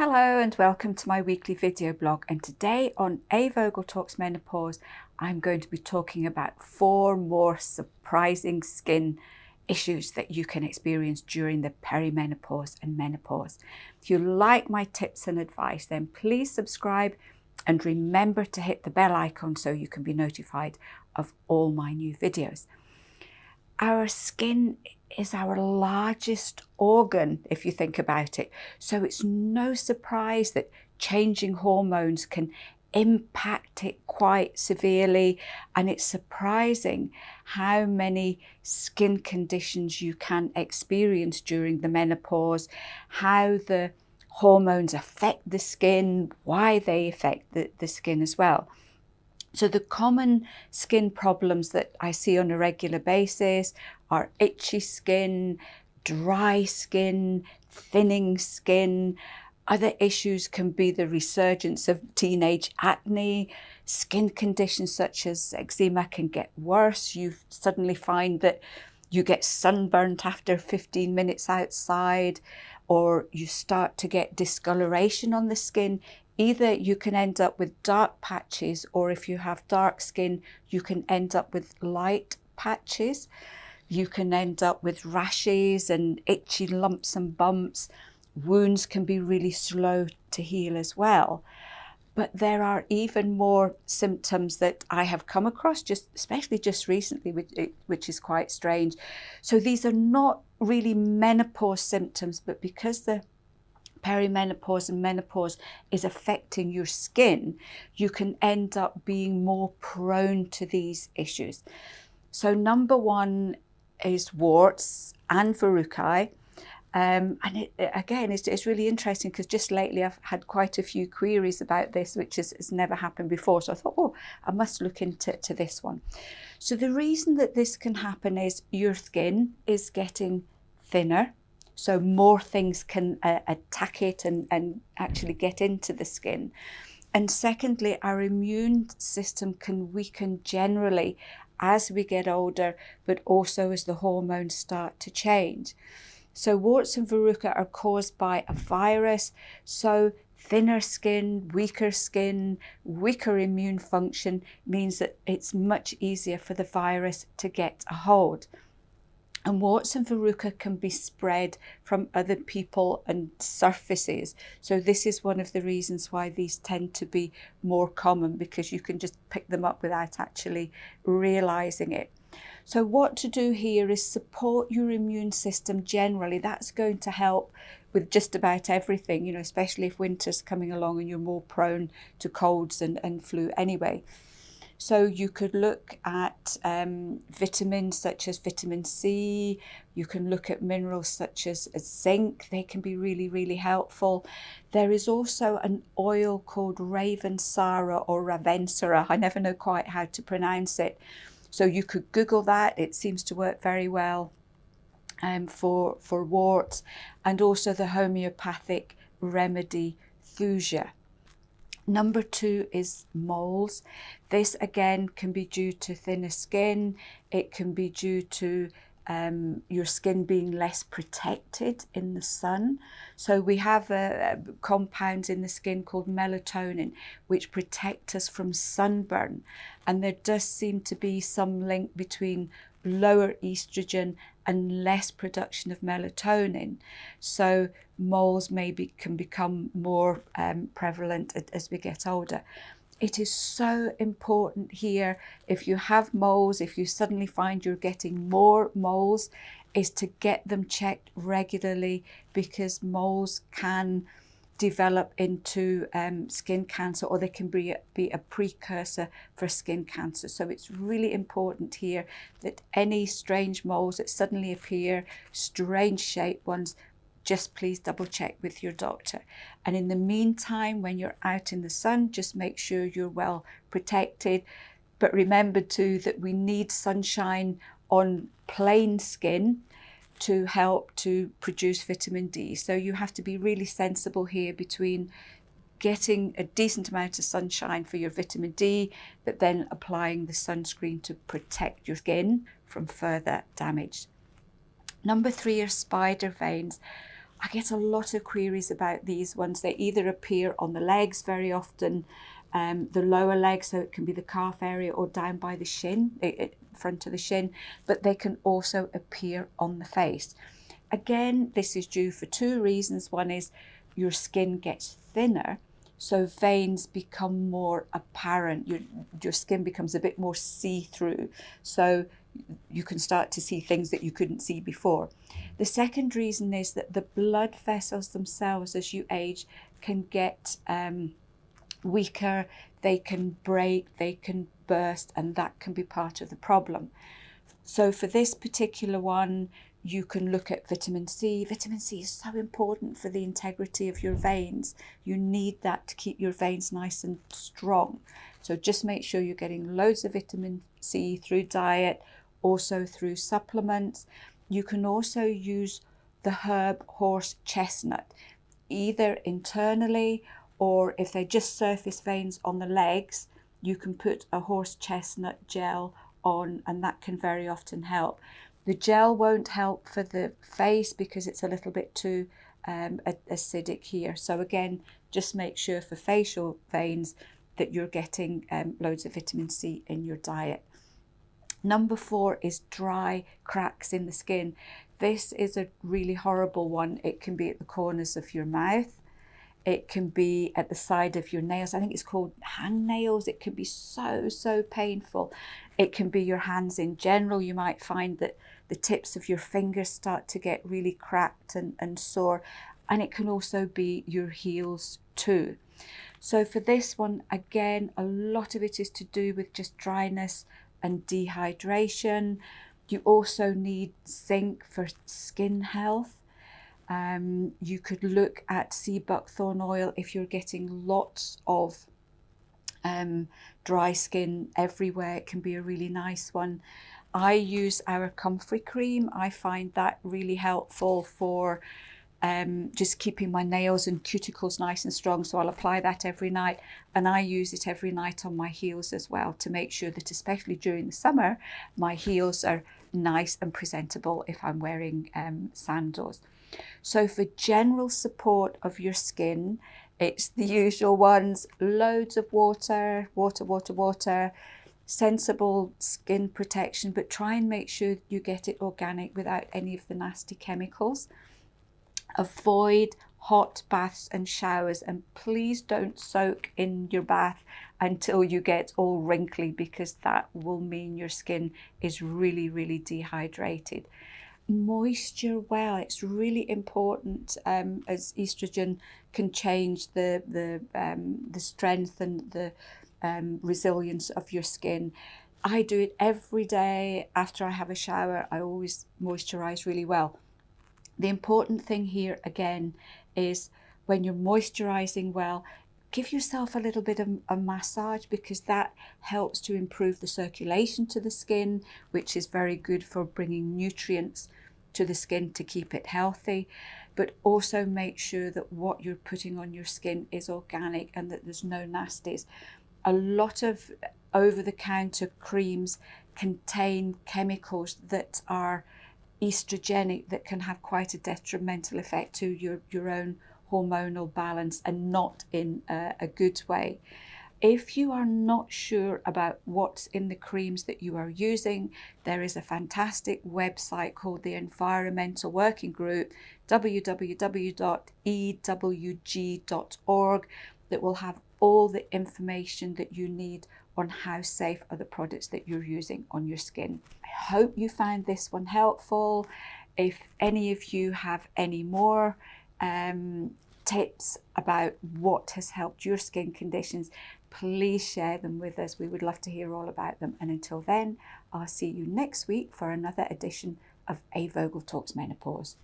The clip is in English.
Hello and welcome to my weekly video blog, and today on A Vogel Talks Menopause I'm going to be talking about 4 more surprising skin issues that you can experience during the perimenopause and menopause. If you like my tips and advice, then please subscribe and remember to hit the bell icon so you can be notified of all my new videos. Our skin is our largest organ, if you think about it. So it's no surprise that changing hormones can impact it quite severely. And it's surprising how many skin conditions you can experience during the menopause, how the hormones affect the skin, why they affect the skin as well. So the common skin problems that I see on a regular basis are itchy skin, dry skin, thinning skin. Other issues can be the resurgence of teenage acne. Skin conditions such as eczema can get worse. You suddenly find that you get sunburnt after 15 minutes outside, or you start to get discoloration on the skin. Either you can end up with dark patches, or if you have dark skin, you can end up with light patches. You can end up with rashes and itchy lumps and bumps. Wounds can be really slow to heal as well. But there are even more symptoms that I have come across, especially just recently, which is quite strange. So these are not really menopause symptoms, but because the perimenopause and menopause is affecting your skin, you can end up being more prone to these issues. So number 1 is warts and verrucae. It's really interesting because just lately I've had quite a few queries about this, which has never happened before. So I thought, oh, I must look into this one. So the reason that this can happen is your skin is getting thinner. So more things can attack it and actually get into the skin. And secondly, our immune system can weaken generally as we get older, but also as the hormones start to change. So warts and verruca are caused by a virus. So thinner skin, weaker immune function means that it's much easier for the virus to get a hold. And warts and verruca can be spread from other people and surfaces. So this is one of the reasons why these tend to be more common, because you can just pick them up without actually realizing it. So what to do here is support your immune system generally. That's going to help with just about everything, especially if winter's coming along and you're more prone to colds and flu anyway. So you could look at vitamins such as vitamin C. You can look at minerals such as zinc. They can be really, really helpful. There is also an oil called Ravensara or Ravensara. I never know quite how to pronounce it. So you could Google that. It seems to work very well for warts, and also the homeopathic remedy Thuja. Number 2 is moles. This again can be due to thinner skin. It can be due to your skin being less protected in the sun. So we have compounds in the skin called melatonin, which protect us from sunburn. And there does seem to be some link between lower estrogen and less production of melatonin. So moles can become more prevalent as we get older. It is so important here, if you have moles, if you suddenly find you're getting more moles, is to get them checked regularly, because moles can develop into skin cancer, or they can be a precursor for skin cancer. So it's really important here that any strange moles that suddenly appear, strange shaped ones, just please double check with your doctor. And in the meantime, when you're out in the sun, just make sure you're well protected. But remember too that we need sunshine on plain skin to help to produce vitamin D. So you have to be really sensible here between getting a decent amount of sunshine for your vitamin D, but then applying the sunscreen to protect your skin from further damage. Number 3 are spider veins. I get a lot of queries about these ones. They either appear on the legs very often, the lower leg, so it can be the calf area, or down by the shin, front of the shin, but they can also appear on the face. Again, this is due for two reasons. One is your skin gets thinner, so veins become more apparent. Your skin becomes a bit more see-through, so you can start to see things that you couldn't see before. The second reason is that the blood vessels themselves, as you age, can get weaker, they can break, they can burst, and that can be part of the problem. So for this particular one, you can look at vitamin C. Vitamin C is so important for the integrity of your veins. You need that to keep your veins nice and strong. So just make sure you're getting loads of vitamin C through diet, also through supplements. You can also use the herb horse chestnut, either internally, or if they're just surface veins on the legs, you can put a horse chestnut gel on, and that can very often help. The gel won't help for the face because it's a little bit too acidic here. So again, just make sure for facial veins that you're getting loads of vitamin C in your diet. Number 4 is dry cracks in the skin. This is a really horrible one. It can be at the corners of your mouth. It can be at the side of your nails. I think it's called hangnails. It can be so painful. It can be your hands in general. You might find that the tips of your fingers start to get really cracked and sore. And it can also be your heels too. So for this one, again, a lot of it is to do with just dryness and dehydration. You also need zinc for skin health. You could look at sea buckthorn oil if you're getting lots of dry skin everywhere. It can be a really nice one. I use our comfrey cream. I find that really helpful for just keeping my nails and cuticles nice and strong. So I'll apply that every night, and I use it every night on my heels as well to make sure that, especially during the summer, my heels are nice and presentable if I'm wearing sandals. So for general support of your skin, it's the usual ones: loads of water, sensible skin protection, but try and make sure you get it organic without any of the nasty chemicals. Avoid hot baths and showers, and please don't soak in your bath until you get all wrinkly, because that will mean your skin is really dehydrated. Moisture, well, it's really important, as estrogen can change the strength and the resilience of your skin. I do it every day after I have a shower. I always moisturize really well. The important thing here again is, when you're moisturizing well, give yourself a little bit of a massage, because that helps to improve the circulation to the skin, which is very good for bringing nutrients to the skin to keep it healthy. But also make sure that what you're putting on your skin is organic and that there's no nasties. A lot of over-the-counter creams contain chemicals that are estrogenic, that can have quite a detrimental effect to your own hormonal balance, and not in a good way. If you are not sure about what's in the creams that you are using, there is a fantastic website called the Environmental Working Group, www.ewg.org, that will have all the information that you need on how safe are the products that you're using on your skin. I hope you found this one helpful. If any of you have any more tips about what has helped your skin conditions, please share them with us. We would love to hear all about them. And until then, I'll see you next week for another edition of A. Vogel Talks Menopause.